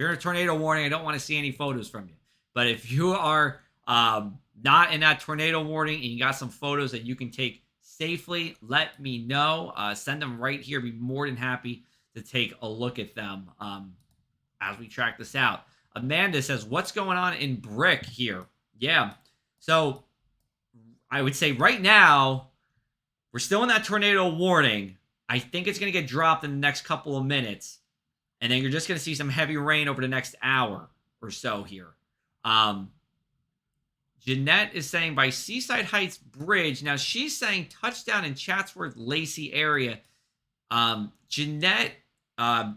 you're in a tornado warning, I don't want to see any photos from you. But if you are not in that tornado warning and you got some photos that you can take safely, let me know. Send them right here. Be more than happy to take a look at them as we track this out. Amanda says, "What's going on in Brick here?" Yeah. So I would say right now, we're still in that tornado warning. I think it's going to get dropped in the next couple of minutes. And then you're just going to see some heavy rain over the next hour or so here. Um, Jeanette is saying by Seaside Heights Bridge. Now she's saying touchdown in Chatsworth Lacey area. Jeanette,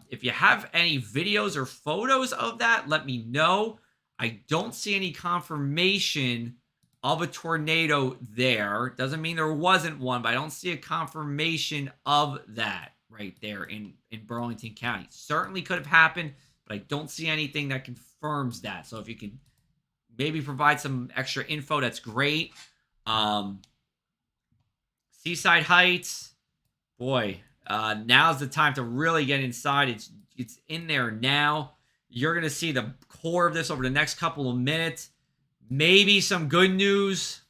if you have any videos or photos of that, let me know. I don't see any confirmation of a tornado there. Doesn't mean there wasn't one, but I don't see a confirmation of that right there in Burlington County. Certainly could have happened, but I don't see anything that confirms that. So if you can maybe provide some extra info, that's great. Seaside Heights, boy, now's the time to really get inside. It's in there now. You're going to see the core of this over the next couple of minutes. Maybe some good news.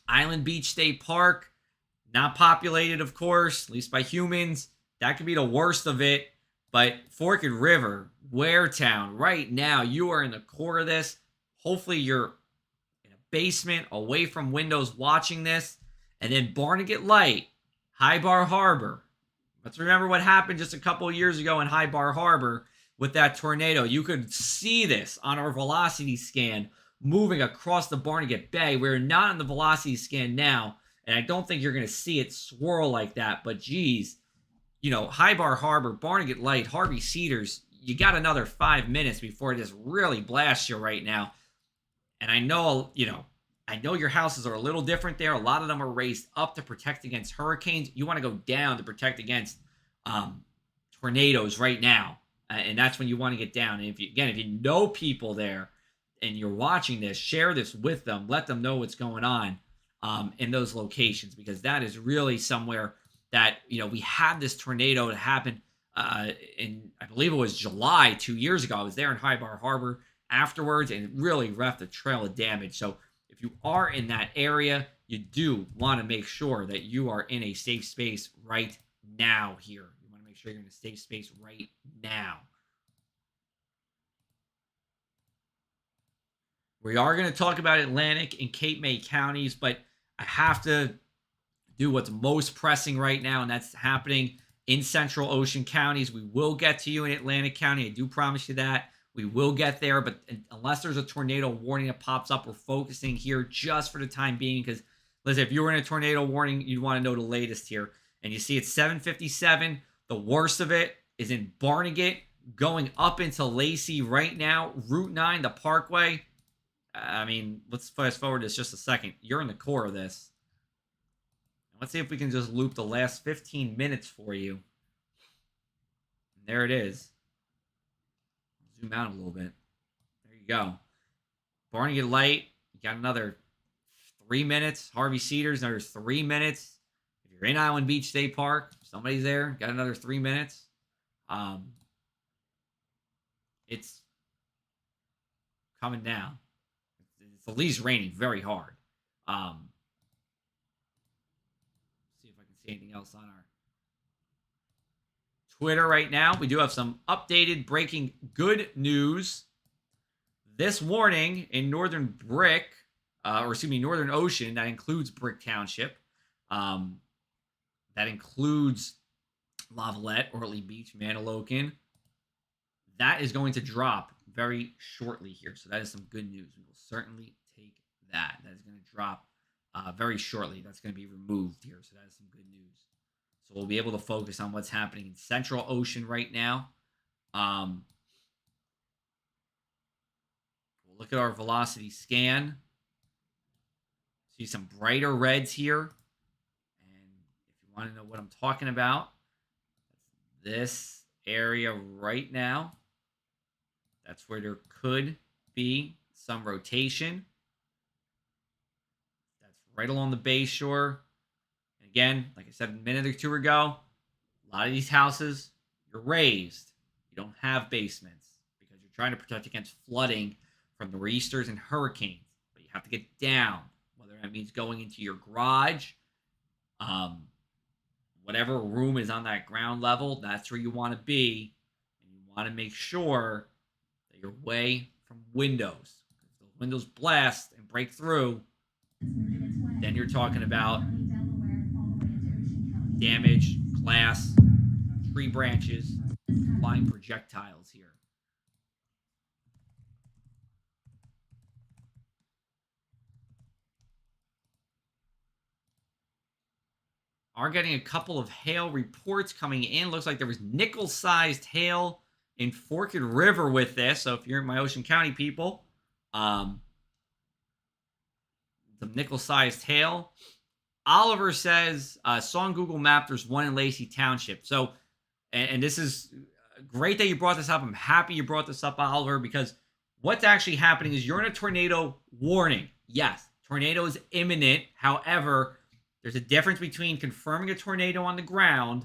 Island Beach State Park, not populated, of course, at least by humans. That could be the worst of it. But Forked River, Waretown, right now, you are in the core of this. Hopefully you're in a basement, away from windows watching this. And then Barnegat Light, High Bar Harbor. Let's remember what happened just a couple of years ago in High Bar Harbor with that tornado. You could see this on our velocity scan moving across the Barnegat Bay. We're not on the velocity scan now, and I don't think you're going to see it swirl like that. But geez, High Bar Harbor, Barnegat Light, Harvey Cedars, you got another 5 minutes before this really blasts you right now. And I know your houses are a little different there. A lot of them are raised up to protect against hurricanes. You want to go down to protect against tornadoes right now. And that's when you want to get down. And if you know people there and you're watching this, share this with them. Let them know what's going on in those locations, because that is really somewhere that, we had this tornado that happened in, I believe it was July 2 years ago. I was there in High Bar Harbor afterwards, and it really left a trail of damage. So if you are in that area, you do want to make sure that you are in a safe space right now here. You want to make sure you're in a safe space right now. We are going to talk about Atlantic and Cape May counties, but I have to do what's most pressing right now, and that's happening in Central Ocean counties. We will get to you in Atlantic County. I do promise you that. We will get there, but unless there's a tornado warning that pops up, we're focusing here just for the time being, because, listen, if you were in a tornado warning, you'd want to know the latest here. And you see it's 7:57. The worst of it is in Barnegat, going up into Lacey right now. Route 9, the Parkway. I mean, let's fast forward this just a second. You're in the core of this. Let's see if we can just loop the last 15 minutes for you. And there it is. Zoom out a little bit. There you go. Barnegat Light, you got another 3 minutes. Harvey Cedars, another 3 minutes. If you're in Island Beach State Park, somebody's there, got another 3 minutes. It's coming down. It's at least raining very hard. See if I can see anything else on our Twitter right now. We do have some updated breaking good news. This warning in Northern Northern Ocean, that includes Brick Township. That includes Lavalette, Ortley Beach, Manilokin. That is going to drop very shortly here. So that is some good news. We will certainly take that. That is going to drop very shortly. That's going to be removed here. So that is some good news. So we'll be able to focus on what's happening in Central Ocean right now. We'll look at our velocity scan. See some brighter reds here. And if you want to know what I'm talking about, this area right now. That's where there could be some rotation. That's right along the bay shore. And again, like I said a minute or two ago, a lot of these houses, you're raised. You don't have basements trying to protect against flooding from nor'easters and hurricanes. But you have to get down, whether that means going into your garage, um, whatever room is on that ground level, that's where you want to be. And you want to make sure that you're away from windows. If the windows blast and break through, then you're talking about damage, glass, tree branches, flying projectiles here. Are getting a couple of hail reports coming in. Looks like there was nickel-sized hail in Forked River with this. So if you're in my Ocean County people, some nickel-sized hail. Oliver says, saw on Google Maps there's one in Lacey Township. So, and this is great that you brought this up. I'm happy you brought this up, Oliver, because what's actually happening is you're in a tornado warning. Yes, tornado is imminent. However, there's a difference between confirming a tornado on the ground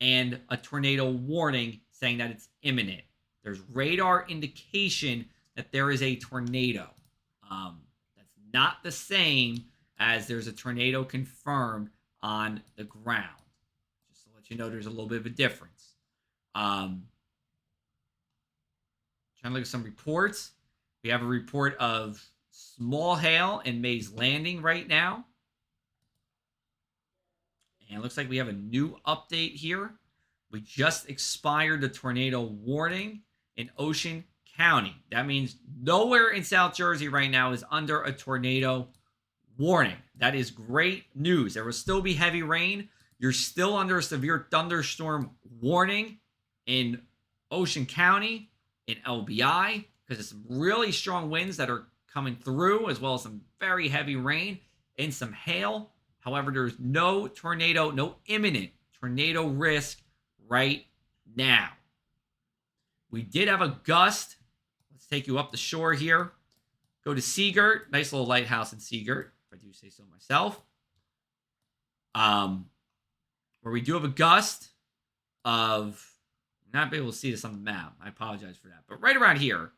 and a tornado warning saying that it's imminent. There's radar indication that there is a tornado. That's not the same as there's a tornado confirmed on the ground. Just to let you know, there's a little bit of a difference. Trying to look at some reports. We have a report of small hail in Mays Landing right now. And it looks like we have a new update here. We just expired the tornado warning in Ocean County. That means nowhere in South Jersey right now is under a tornado warning. That is great news. There will still be heavy rain. You're still under a severe thunderstorm warning in Ocean County, in LBI, because there's some really strong winds that are coming through, as well as some very heavy rain and some hail. However, there's no tornado, no imminent tornado risk right now. We did have a gust. Let's take you up the shore here. Go to Seagirt. Nice little lighthouse in Seagirt, if I do say so myself. Where we do have a gust of, not be able to see this on the map. I apologize for that. But right around here,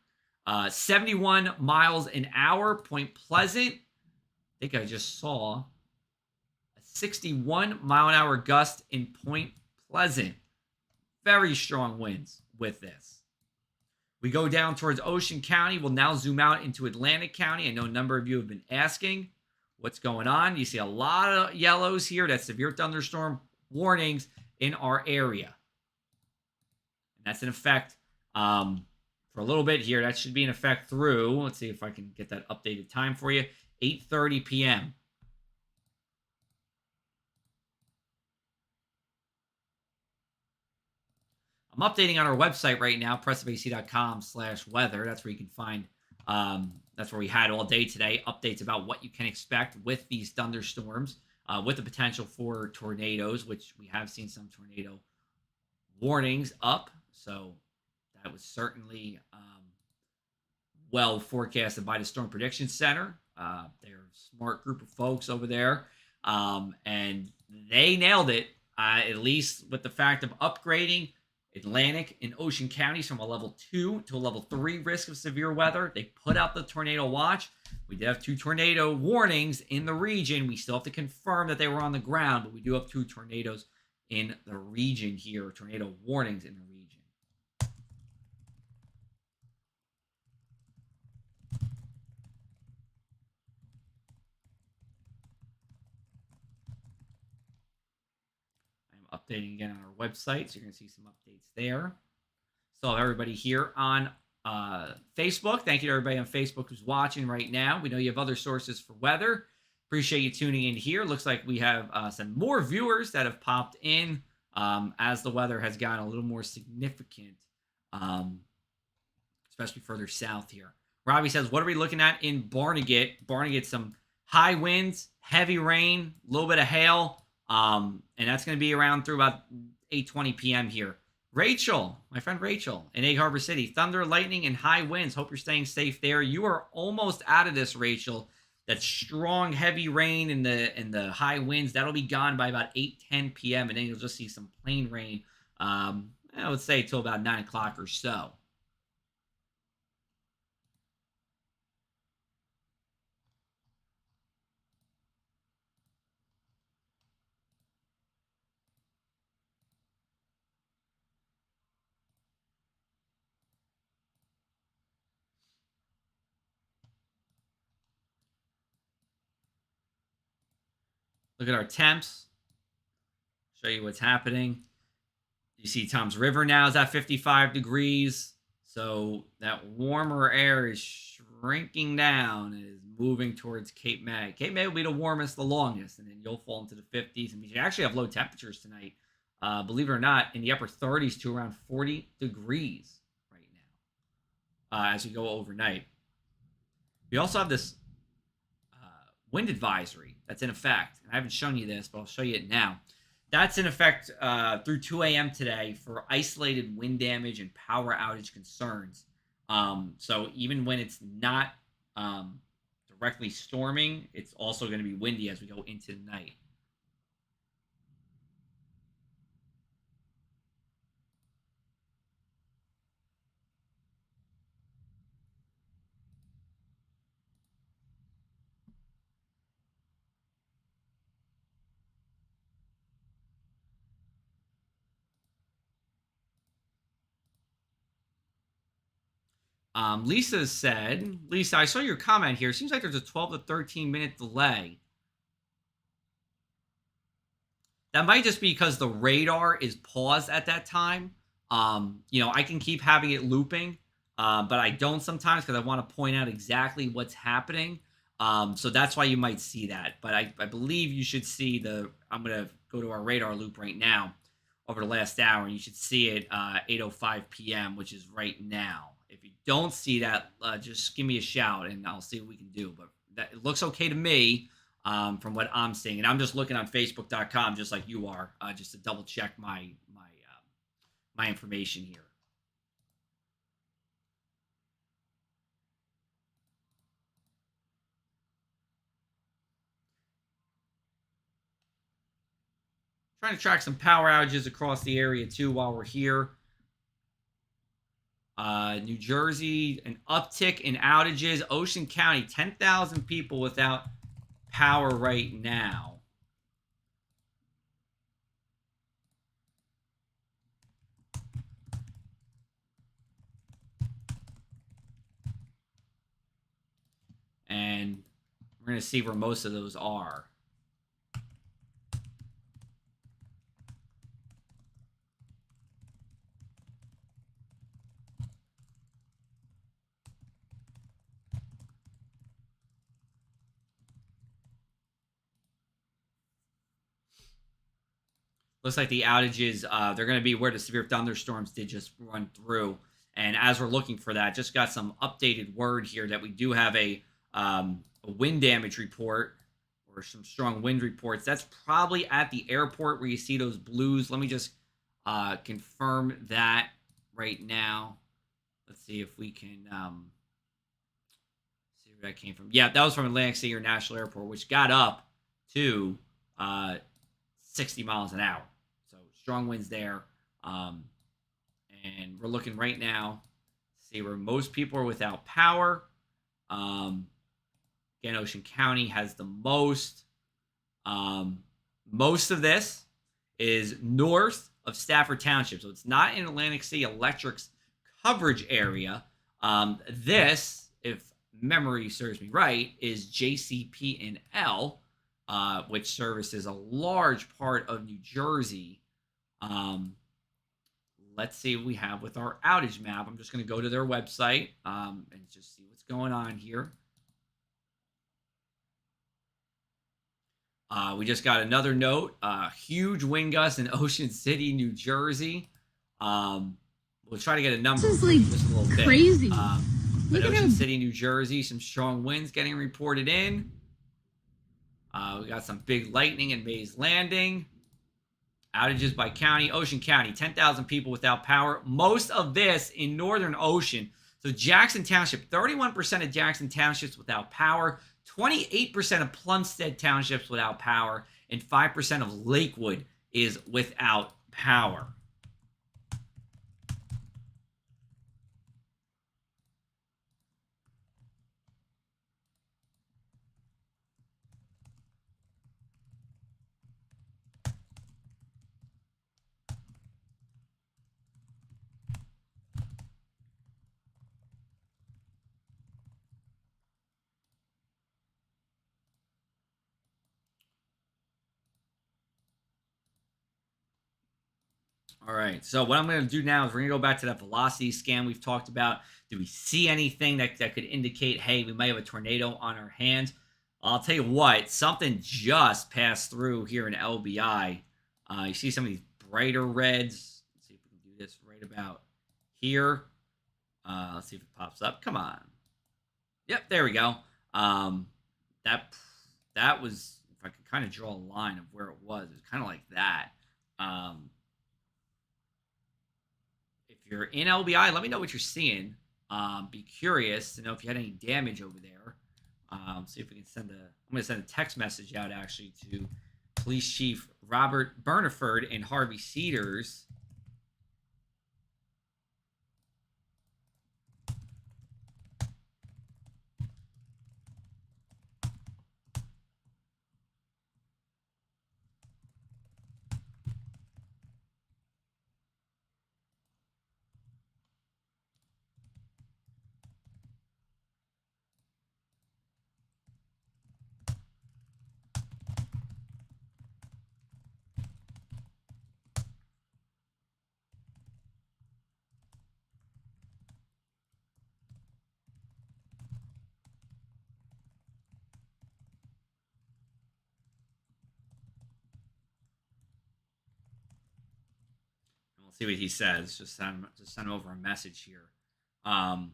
71 miles an hour, Point Pleasant. I think I just saw 61 mile an hour gust in Point Pleasant. Very strong winds with this. We go down towards Ocean County. We'll now zoom out into Atlantic County. I know a number of you have been asking what's going on. You see a lot of yellows here. That's severe thunderstorm warnings in our area. And that's in effect for a little bit here. That should be in effect through, let's see if I can get that updated time for you, 8:30 p.m. I'm updating on our website right now, pressofac.com/weather. That's where you can find, that's where we had all day today, updates about what you can expect with these thunderstorms, with the potential for tornadoes, which we have seen some tornado warnings up. So that was certainly well forecasted by the Storm Prediction Center. They're a smart group of folks over there, and they nailed it, at least with the fact of upgrading Atlantic and Ocean counties from a level 2 to a level 3 risk of severe weather. They put out the tornado watch. We did have 2 tornado warnings in the region. We still have to confirm that they were on the ground, but we do have 2 tornadoes in the region here, tornado warnings in the region. I'm updating again on our website, so you're going to see some updates there. So everybody here on Facebook, thank you to everybody on Facebook who's watching right now. We know you have other sources for weather. Appreciate you tuning in here. Looks like we have some more viewers that have popped in as the weather has gotten a little more significant, especially further south here. Robbie says, what are we looking at in Barnegat? Barnegat, some high winds, heavy rain, a little bit of hail, and that's going to be around through about 8:20 p.m. here. Rachel, my friend Rachel in Egg Harbor City, thunder, lightning, and high winds. Hope you're staying safe there. You are almost out of this, Rachel. That strong, heavy rain and the high winds, that'll be gone by about 8:10 p.m. And then you'll just see some plain rain, I would say till about 9 o'clock or so. Look at our temps. Show you what's happening. You see Tom's River now is at 55 degrees. So that warmer air is shrinking down and is moving towards Cape May. Cape May will be the warmest the longest, and then you'll fall into the 50s. And you actually have low temperatures tonight, believe it or not, in the upper 30s to around 40 degrees right now as we go overnight. We also have this wind advisory that's in effect. And I haven't shown you this, but I'll show you it now. That's in effect through 2 a.m. today for isolated wind damage and power outage concerns. So even when it's not directly storming, it's also going to be windy as we go into the night. Lisa said, Lisa, I saw your comment here. Seems like there's a 12 to 13 minute delay. That might just be because the radar is paused at that time. I can keep having it looping, but I don't sometimes because I want to point out exactly what's happening. So that's why you might see that. But I believe you should see I'm going to go to our radar loop right now over the last hour, and you should see it 8:05 p.m., which is right now. If you don't see that, just give me a shout, and I'll see what we can do. But it looks okay to me from what I'm seeing. And I'm just looking on Facebook.com, just like you are, just to double check my information here. Trying to track some power outages across the area too while we're here. New Jersey, an uptick in outages. Ocean County, 10,000 people without power right now. And we're going to see where most of those are. Looks like the outages, they're going to be where the severe thunderstorms did just run through. And as we're looking for that, just got some updated word here that we do have a wind damage report or some strong wind reports. That's probably at the airport where you see those blues. Let me just confirm that right now. Let's see if we can see where that came from. Yeah, that was from Atlantic City International Airport, which got up to 60 miles an hour. So strong winds there. And we're looking right now to see where most people are without power. Again, Ocean County has the most. Most of this is north of Stafford Township. So it's not in Atlantic City Electric's coverage area. This, if memory serves me right, is JCP&L, which services a large part of New Jersey. Let's see what we have with our outage map. I'm just going to go to their website and just see what's going on here. We just got another note. Huge wind gusts in Ocean City, New Jersey. We'll try to get a number. This is like just a little crazy. But Ocean City, New Jersey, some strong winds getting reported in. We got some big lightning in Mays Landing. Outages by county. Ocean County, 10,000 people without power. Most of this in Northern Ocean. So Jackson Township, 31% of Jackson Townships without power. 28% of Plumstead Townships without power. And 5% of Lakewood is without power. All right. So what I'm going to do now is we're going to go back to that velocity scan we've talked about. Do we see anything that could indicate, hey, we might have a tornado on our hands? I'll tell you what, something just passed through here in LBI. You see some of these brighter reds. Let's see if we can do this right about here. Let's see if it pops up. Come on. Yep, there we go. Um, that that was, if I could kind of draw a line of where it was kind of like that. Um, if you're in LBI, let me know what you're seeing. Be curious to know if you had any damage over there. See if we can send a. I'm going to send a text message out actually to Police Chief Robert Burniford in Harvey Cedars. And we'll see what he says. Just send him over a message here. Um,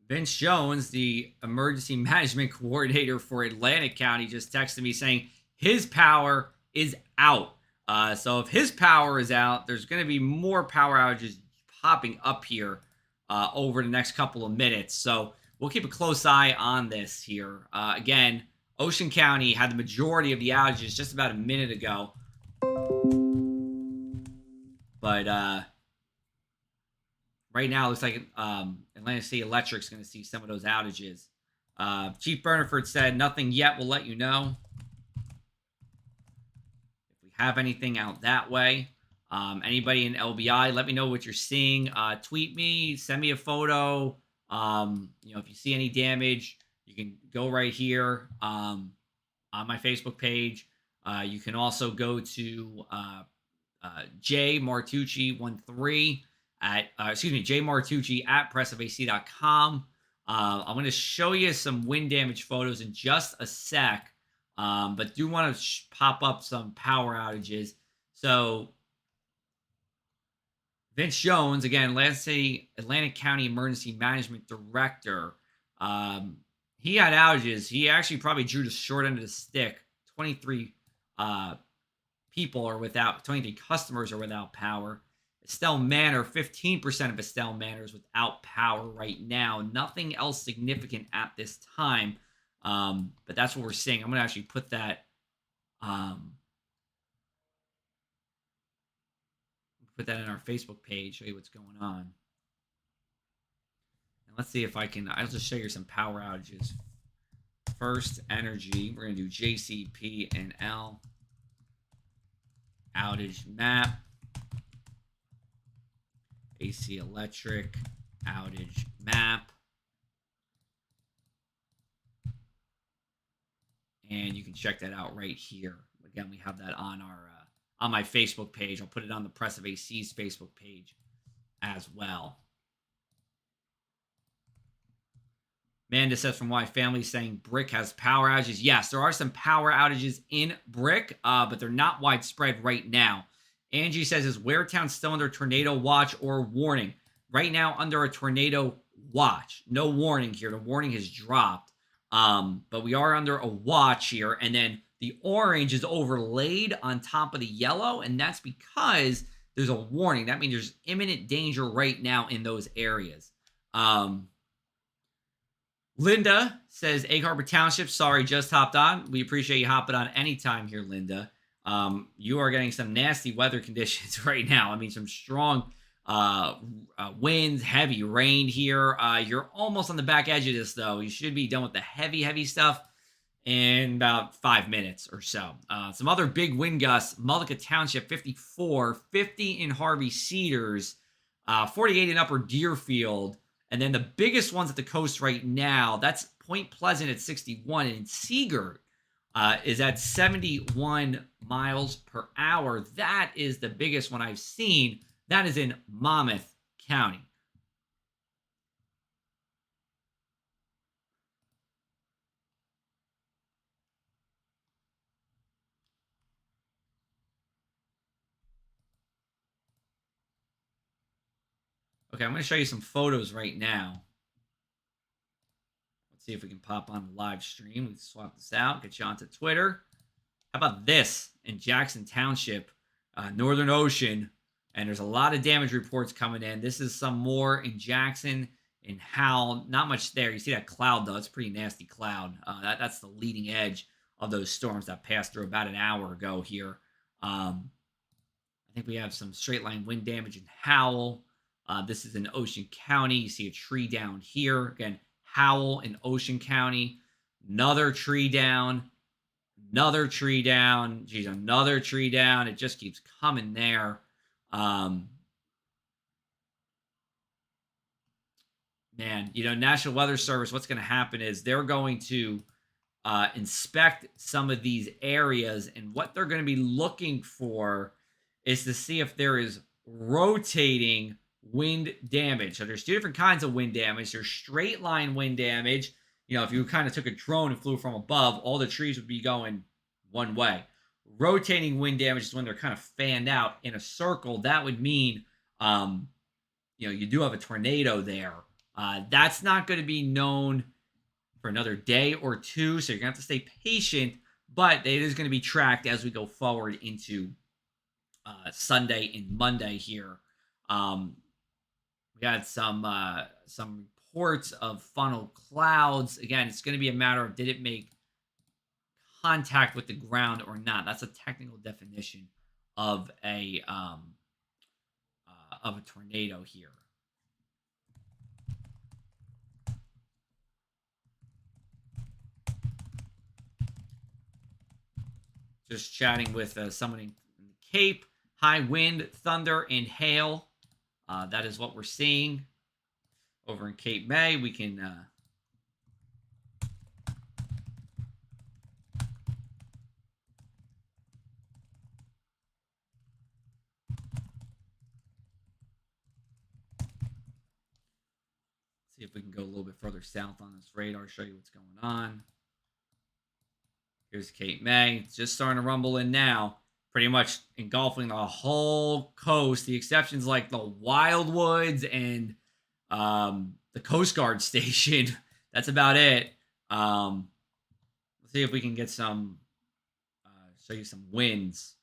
Vince Jones, the emergency management coordinator for Atlantic County, just texted me saying his power is out. So if his power is out, there's going to be more power outages popping up here over the next couple of minutes. So we'll keep a close eye on this here. Again, Ocean County had the majority of the outages just about a minute ago. But right now, it looks like Atlantic City Electric's going to see some of those outages. Chief Burniford said, nothing yet. We'll let you know if we have anything out that way. Anybody in LBI, let me know what you're seeing. Tweet me, send me a photo. If you see any damage, you can go right here on my Facebook page. You can also go to J Martucci 13 at J Martucci at pressofac.com. I'm going to show you some wind damage photos in just a sec, but do want to pop up some power outages. So Vince Jones, again, Atlantic County Emergency Management Director, he had outages. He actually probably drew the short end of the stick. 23 people are without, 23 customers are without power. Estelle Manor, 15% of Estelle Manor is without power right now. Nothing else significant at this time. But that's what we're seeing. I'm going to actually put that in our Facebook page, show you what's going on. And let's see if I can, I'll just show you some power outages. First Energy, we're going to do JCP and L outage map. AC Electric outage map. And you can check that out right here. Again, we have that on our on my Facebook page. I'll put it on the Press of AC's Facebook page as well. Amanda says from my family saying Brick has power outages. Yes, there are some power outages in Brick, but they're not widespread right now. Angie says, is Waretown still under tornado watch or warning? Right now, under a tornado watch. No warning here. The warning has dropped. But we are under a watch here. And then the orange is overlaid on top of the yellow. And that's because there's a warning. That means there's imminent danger right now in those areas. Linda says, Egg Harbor Township, sorry, just hopped on. We appreciate you hopping on anytime here, Linda. You are getting some nasty weather conditions right now. I mean, some strong winds, heavy rain here. You're almost on the back edge of this, though. You should be done with the heavy stuff in about 5 minutes or so. Some other big wind gusts. Mullica Township, 54, 50 in Harvey Cedars, 48 in Upper Deerfield. And then the biggest ones at the coast right now, that's Point Pleasant at 61. And in Seagirt, is at 71 miles per hour. That is the biggest one I've seen. That is in Monmouth County. Okay, I'm going to show you some photos right now. Let's see if we can pop on the live stream. We can swap this out, get you onto Twitter. How about this in Jackson Township, Northern Ocean? And there's a lot of damage reports coming in. This is some more in Jackson, in Howell. Not much there. You see that cloud, though. It's a pretty nasty cloud. That's the leading edge of those storms that passed through about an hour ago here. I think we have some straight line wind damage in Howell. This is in Ocean County. You see a tree down here. Again, Howell in Ocean County. Another tree down. Another tree down. Geez, another tree down. It just keeps coming there. Man, National Weather Service, what's going to happen is they're going to inspect some of these areas, and what they're going to be looking for is to see if there is rotating wind damage. So there's two different kinds of wind damage. There's straight line wind damage. If you kind of took a drone and flew from above, all the trees would be going one way. Rotating wind damage is when they're kind of fanned out in a circle. That would mean, you do have a tornado there. That's not going to be known for another day or two, so you're going to have to stay patient, but it is going to be tracked as we go forward into Sunday and Monday here. We had some reports of funnel clouds. Again, it's going to be a matter of, did it make contact with the ground or not? That's a technical definition of a tornado here. Just chatting with someone in the Cape. High wind, thunder, and hail. That is what we're seeing over in Cape May. We can see if we can go a little bit further south on this radar, show you what's going on. Here's Cape May. It's just starting to rumble in now. Pretty much engulfing the whole coast. The exceptions like the Wildwoods and the Coast Guard station. That's about it. Let's see if we can get some, show you some winds.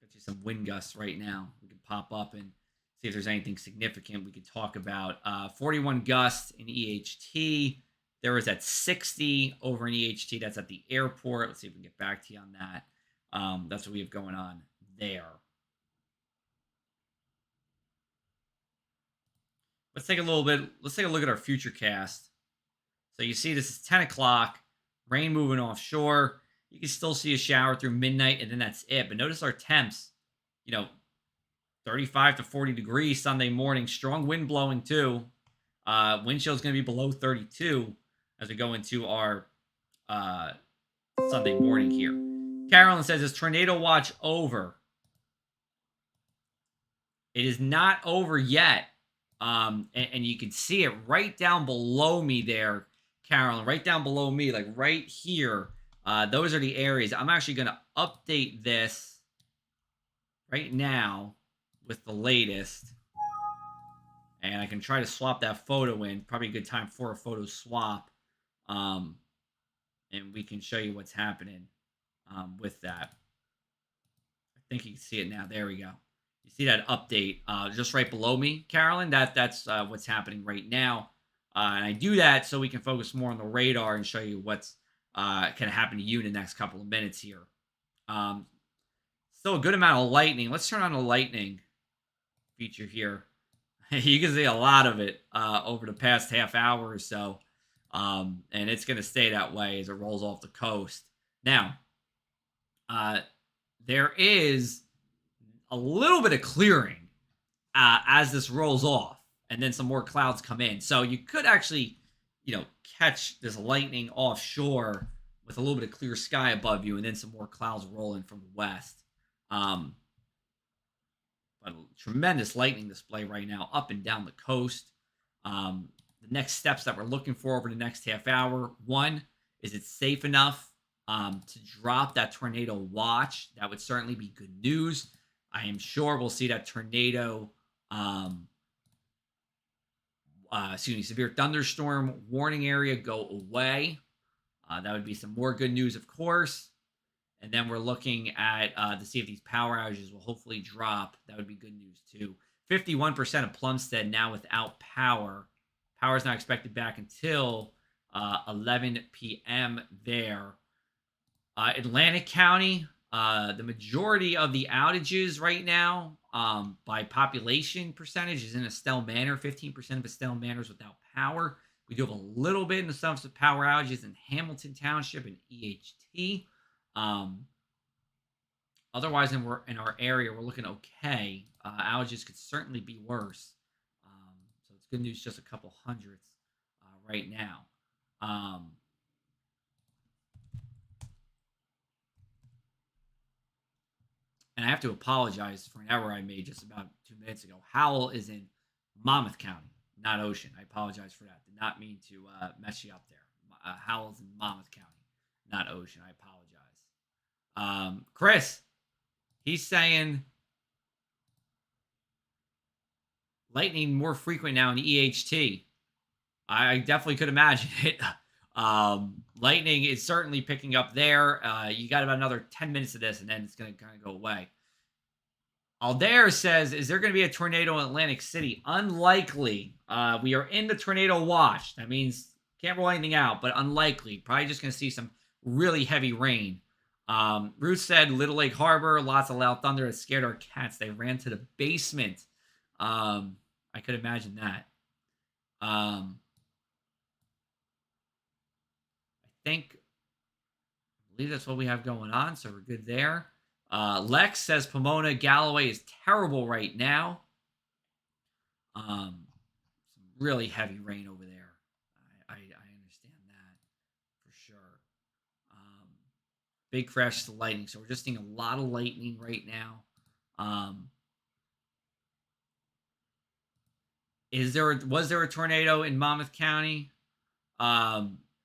Get you some wind gusts right now. We can pop up and see if there's anything significant we could talk about. 41 gusts in EHT. There was at 60 over in EHT. That's at the airport. Let's see if we can get back to you on that. That's what we have going on there. Let's take a look at our future cast. So you see this is 10 o'clock. Rain moving offshore. You can still see a shower through midnight, and then that's it. But notice our temps, 35 to 40 degrees Sunday morning. Strong wind blowing too. Wind chill is going to be below 32 as we go into our Sunday morning here. Carolyn says, is tornado watch over? It is not over yet. And you can see it right down below me there, Carolyn, right down below me, like right here. Those are the areas. I'm actually going to update this right now with the latest. And I can try to swap that photo in. Probably a good time for a photo swap. And we can show you what's happening with that. I think you can see it now. There we go. You see that update just right below me, Carolyn? That's what's happening right now. And I do that so we can focus more on the radar and show you what's going to happen to you in the next couple of minutes here. Still a good amount of lightning. Let's turn on the lightning feature here. You can see a lot of it over the past half hour or so. And it's going to stay that way as it rolls off the coast. Now, there is a little bit of clearing as this rolls off, and then some more clouds come in. So you could actually, catch this lightning offshore with a little bit of clear sky above you, and then some more clouds rolling from the west. Um, but a tremendous lightning display right now up and down the coast. The next steps that we're looking for over the next half hour: one, is it safe enough to drop that tornado watch? That would certainly be good news. I am sure we'll see that tornado, um, severe thunderstorm warning area go away. That would be some more good news, of course. And then we're looking at to see if these power outages will hopefully drop. That would be good news too. 51% of Plumstead now without power. Power is not expected back until 11 p.m. there. Atlantic County, the majority of the outages right now by population percentage is in Estelle Manor. 15% of Estelle Manor is without power. We do have a little bit in the sense of power outages in Hamilton Township and EHT. Otherwise, in our area, we're looking okay. Outages could certainly be worse. So it's good news, just a couple hundredths right now. And I have to apologize for an error I made just about 2 minutes ago. Howell is in Monmouth County, not Ocean. I apologize for that. Did not mean to mess you up there. Howell's in Monmouth County, not Ocean. I apologize. Chris, he's saying lightning more frequent now in EHT. I definitely could imagine it. Lightning is certainly picking up there. You got about another 10 minutes of this, and then it's going to kind of go away. Aldair says, is there going to be a tornado in Atlantic City? Unlikely. We are in the tornado watch. That means can't rule anything out, but unlikely. Probably just going to see some really heavy rain. Ruth said, Little Lake Harbor, lots of loud thunder that scared our cats. They ran to the basement. I could imagine that. I believe that's what we have going on, so we're good there. Lex says Pomona Galloway is terrible right now. Some really heavy rain over there. I understand that for sure. Big crash to lightning, so we're just seeing a lot of lightning right now. Was there a tornado in Monmouth County?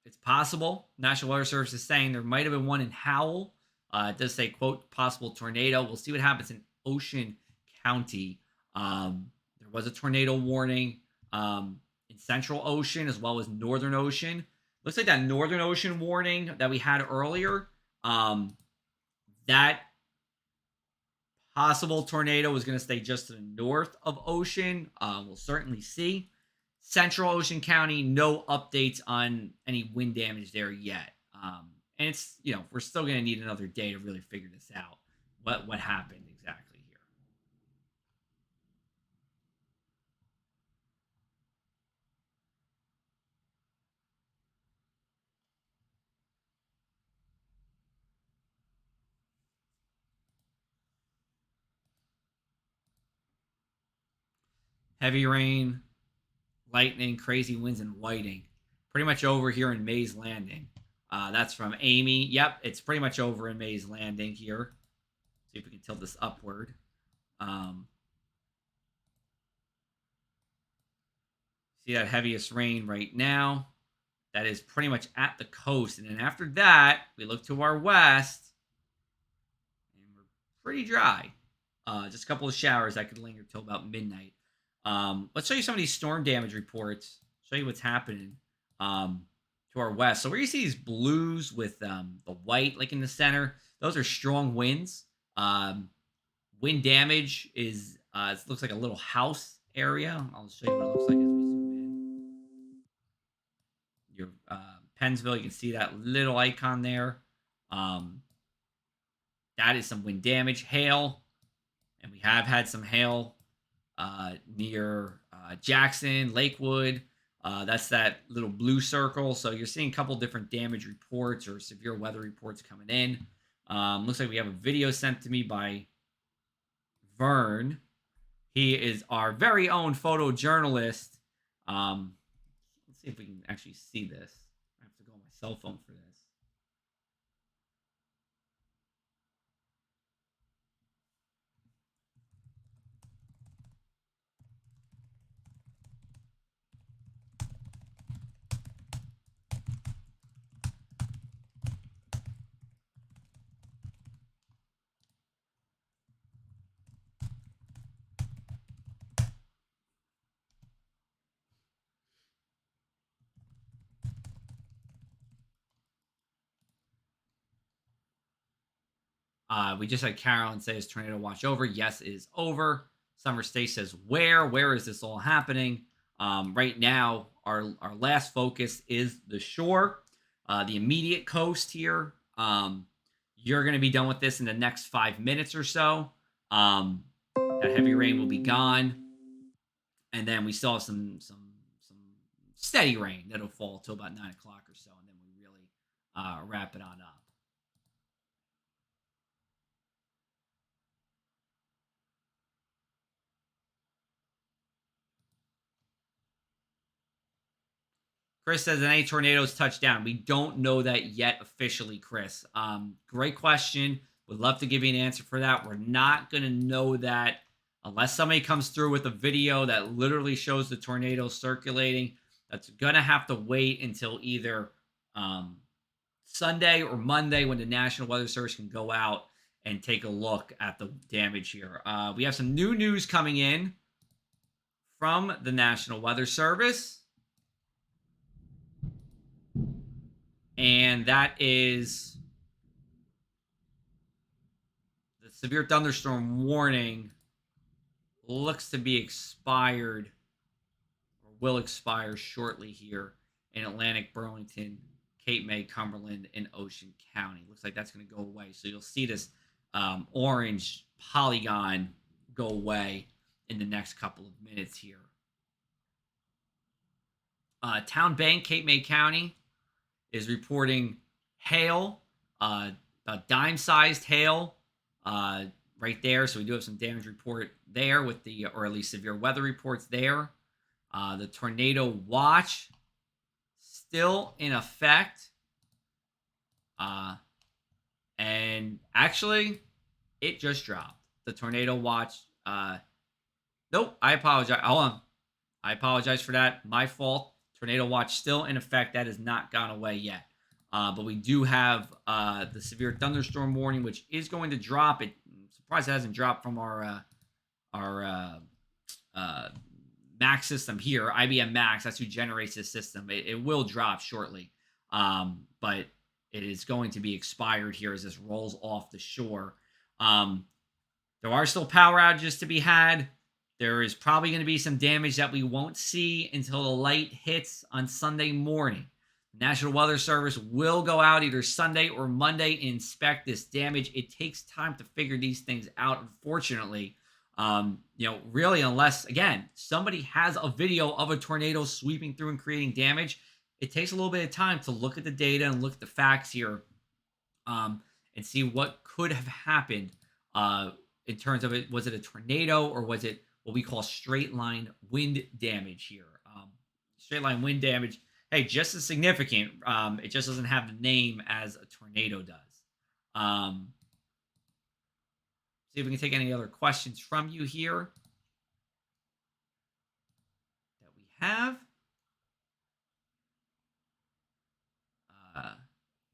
It's possible. National Weather Service is saying there might have been one in Howell. It does say, quote, possible tornado. We'll see what happens in Ocean County. There was a tornado warning in Central Ocean as well as Northern Ocean. Looks like that Northern Ocean warning that we had earlier, that possible tornado was going to stay just to the north of Ocean. We'll certainly see. Central Ocean County, no updates on any wind damage there yet. And it's, we're still going to need another day to really figure this out. What happened exactly here. Heavy rain, lightning, crazy winds, and whiting. Pretty much over here in Mays Landing. That's from Amy. Yep, it's pretty much over in Mays Landing here. See if we can tilt this upward. See that heaviest rain right now? That is pretty much at the coast. And then after that, we look to our west, and we're pretty dry. Just a couple of showers that could linger till about midnight. Let's show you some of these storm damage reports. Show you what's happening to our west. So where you see these blues with the white like in the center, those are strong winds. Wind damage is it looks like a little house area. I'll show you what it looks like as we zoom in. Your Pennsville, you can see that little icon there. That is some wind damage, hail, and we have had some hail near Jackson, Lakewood. That's that little blue circle. So you're seeing a couple different damage reports or severe weather reports coming in. Looks like we have a video sent to me by Vern. He is our very own photojournalist. Let's see if we can actually see this. I have to go on my cell phone for this. We just had Carolyn say, is tornado watch over? Yes, it is over. Summer State says, where? Where is this all happening? Right now, our last focus is the shore, the immediate coast here. You're going to be done with this in the next 5 minutes or so. That heavy rain will be gone, and then we still have some steady rain that'll fall till about 9 o'clock or so, and then we really wrap it on up. Chris says, any tornadoes touch down? We don't know that yet officially, Chris. Great question. Would love to give you an answer for that. We're not going to know that unless somebody comes through with a video that literally shows the tornado circulating. That's going to have to wait until either Sunday or Monday when the National Weather Service can go out and take a look at the damage here. We have some new news coming in from the National Weather Service. And that is the severe thunderstorm warning looks to be expired or will expire shortly here in Atlantic, Burlington, Cape May, Cumberland, and Ocean County. Looks like that's going to go away. So you'll see this orange polygon go away in the next couple of minutes here. Town Bank, Cape May County, is reporting hail, a dime-sized hail right there. So we do have some damage report there with the, or at least severe weather reports there. The tornado watch still in effect. And actually, it just dropped. The tornado watch. Nope, I apologize. Hold on. I apologize for that. My fault. Tornado watch still in effect. That has not gone away yet. But we do have the severe thunderstorm warning, which is going to drop. I'm surprised it hasn't dropped from our Max system here. IBM Max, that's who generates this system. It will drop shortly. But it is going to be expired here as this rolls off the shore. There are still power outages to be had. There is probably going to be some damage that we won't see until the light hits on Sunday morning. The National Weather Service will go out either Sunday or Monday and inspect this damage. It takes time to figure these things out, unfortunately. Really, unless, again, somebody has a video of a tornado sweeping through and creating damage, it takes a little bit of time to look at the data and look at the facts here and see what could have happened in terms of it. Was it a tornado or was it what we call straight line wind damage here? Straight line wind damage, hey, just as significant. It just doesn't have the name as a tornado does. See if we can take any other questions from you here that we have.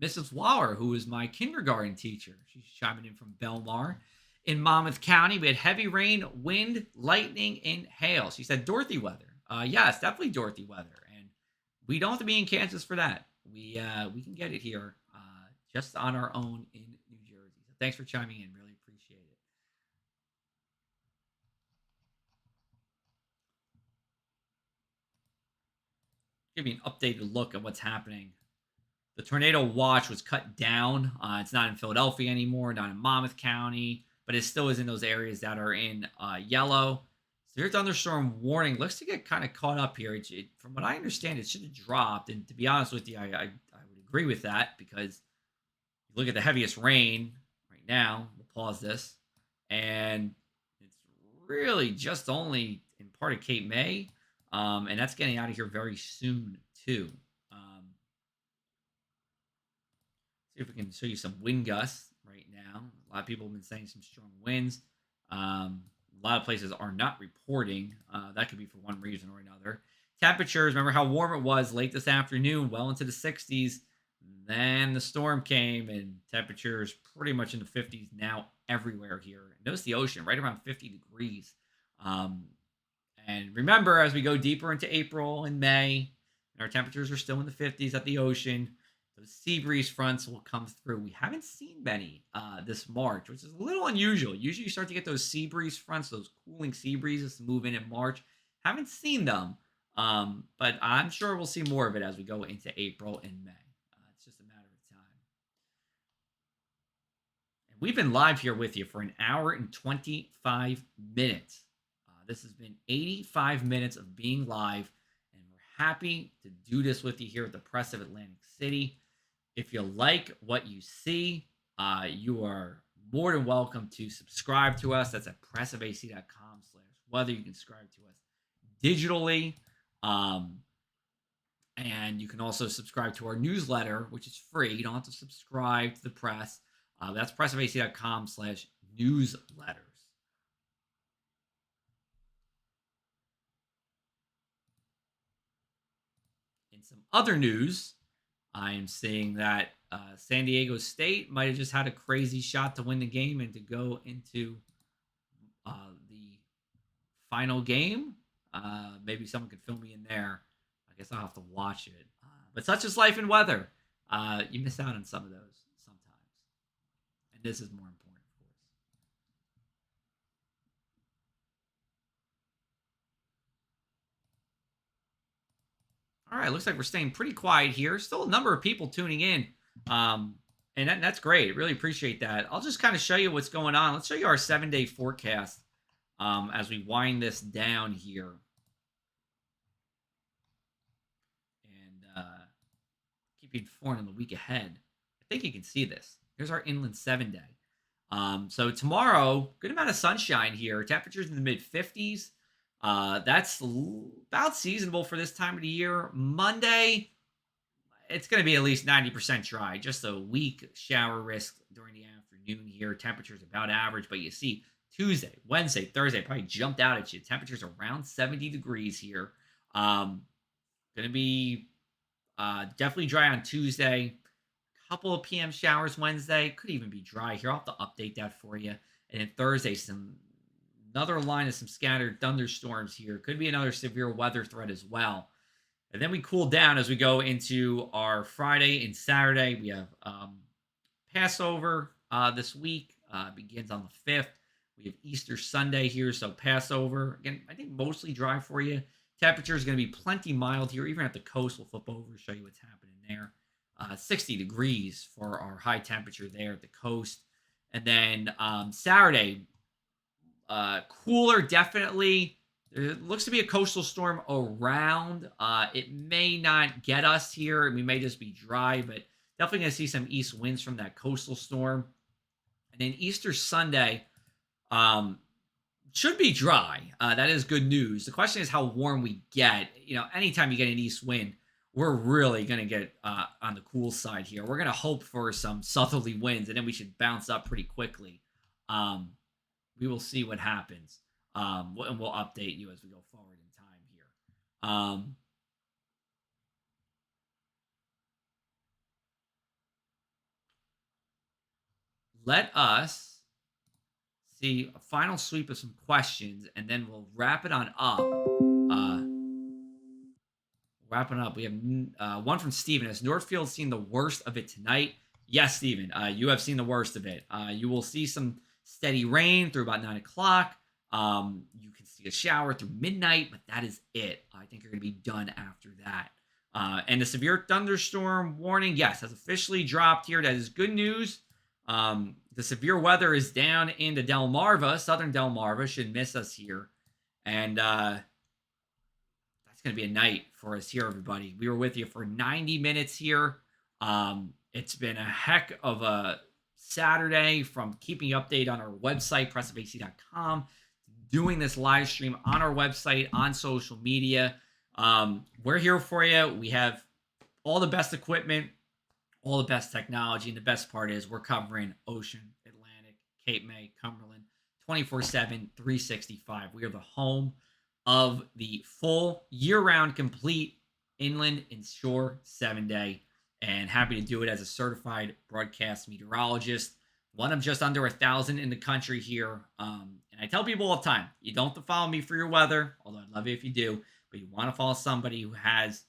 Mrs. Waller, who is my kindergarten teacher, she's chiming in from Belmar. In Monmouth County, we had heavy rain, wind, lightning, and hail. She said Dorothy weather. Yes, definitely Dorothy weather. And we don't have to be in Kansas for that. We can get it here just on our own in New Jersey. So thanks for chiming in. Really appreciate it. Give you an updated look at what's happening. The tornado watch was cut down. It's not in Philadelphia anymore, not in Monmouth County, but it still is in those areas that are in yellow. Severe thunderstorm warning looks to get kind of caught up here. From what I understand, it should have dropped. And to be honest with you, I would agree with that because you look at the heaviest rain right now. We'll pause this. And it's really just only in part of Cape May. And that's getting out of here very soon, too. See if we can show you some wind gusts right now. A lot of people have been saying some strong winds. A lot of places are not reporting. That could be for one reason or another. Temperatures, remember how warm it was late this afternoon, well into the 60s. Then the storm came and temperatures pretty much in the 50s now everywhere here. Notice the ocean right around 50 degrees. And remember, as we go deeper into April and May, and our temperatures are still in the 50s at the ocean, Those sea breeze fronts will come through. We haven't seen many this March, which is a little unusual. Usually you start to get those sea breeze fronts, those cooling sea breezes to move in March. Haven't seen them, but I'm sure we'll see more of it as we go into April and May. It's just a matter of time. And we've been live here with you for an hour and 25 minutes. This has been 85 minutes of being live, and we're happy to do this with you here at the Press of Atlantic City. If you like what you see, you are more than welcome to subscribe to us. That's at pressofac.com/weather. You can subscribe to us digitally. And you can also subscribe to our newsletter, which is free. You don't have to subscribe to the press. That's pressofac.com/newsletters. In some other news, I am seeing that San Diego State might have just had a crazy shot to win the game and to go into the final game. Maybe someone could fill me in there. I guess I'll have to watch it. But such is life and weather. You miss out on some of those sometimes. And this is more important, of course. All right, looks like we're staying pretty quiet here. Still a number of people tuning in. And that's great. Really appreciate that. I'll just kind of show you what's going on. Let's show you our 7-day forecast as we wind this down here. And keep you informed on the week ahead. I think you can see this. Here's our inland 7-day. So tomorrow, good amount of sunshine here. Temperatures in the mid-50s. That's about seasonable for this time of the year. Monday, it's going to be at least 90% dry. Just a weak shower risk during the afternoon here. Temperatures about average, but you see Tuesday, Wednesday, Thursday probably jumped out at you. Temperatures around 70 degrees here. Going to be definitely dry on Tuesday. Couple of PM showers Wednesday. Could even be dry here. I'll have to update that for you. And then Thursday, another line of some scattered thunderstorms here. Could be another severe weather threat as well. And then we cool down as we go into our Friday and Saturday. We have Passover this week. Begins on the 5th. We have Easter Sunday here, so Passover. Again, I think mostly dry for you. Temperature is going to be plenty mild here. Even at the coast, we'll flip over, show you what's happening there. 60 degrees for our high temperature there at the coast. And then Saturday, cooler, definitely. There looks to be a coastal storm around. It may not get us here. We may just be dry, but definitely going to see some east winds from that coastal storm. And then Easter Sunday should be dry. That is good news. The question is how warm we get. Anytime you get an east wind, we're really going to get on the cool side here. We're going to hope for some southerly winds, and then we should bounce up pretty quickly. We will see what happens. And we'll update you as we go forward in time here. Let us see a final sweep of some questions, and then we'll wrap it on up. Wrapping up, we have one from Steven. Has Northfield seen the worst of it tonight? Yes, Steven. You have seen the worst of it. You will see some steady rain through about 9 o'clock. You can see a shower through midnight, but that is it. I think you're going to be done after that. And the severe thunderstorm warning, yes, has officially dropped here. That is good news. The severe weather is down into Delmarva. Southern Delmarva should miss us here. And that's going to be a night for us here, everybody. We were with you for 90 minutes here. It's been a heck of a Saturday, from keeping you updated on our website, pressofac.com, doing this live stream on our website, on social media. We're here for you. We have all the best equipment, all the best technology, and the best part is we're covering Ocean, Atlantic, Cape May, Cumberland, 24/7, 365. We are the home of the full year-round complete inland and shore 7-day, and happy to do it as a certified broadcast meteorologist. One of just under 1,000 in the country here. And I tell people all the time, you don't have to follow me for your weather, although I'd love you if you do, but you want to follow somebody who has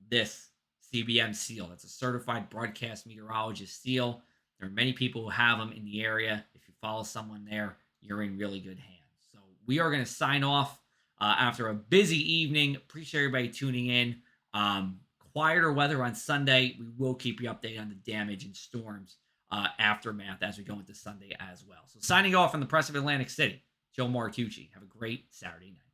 this CBM seal. That's a certified broadcast meteorologist seal. There are many people who have them in the area. If you follow someone there, you're in really good hands. So we are going to sign off after a busy evening. Appreciate everybody tuning in. Quieter weather on Sunday. We will keep you updated on the damage and storms aftermath as we go into Sunday as well. So signing off from the press of Atlantic City, Joe Martucci. Have a great Saturday night.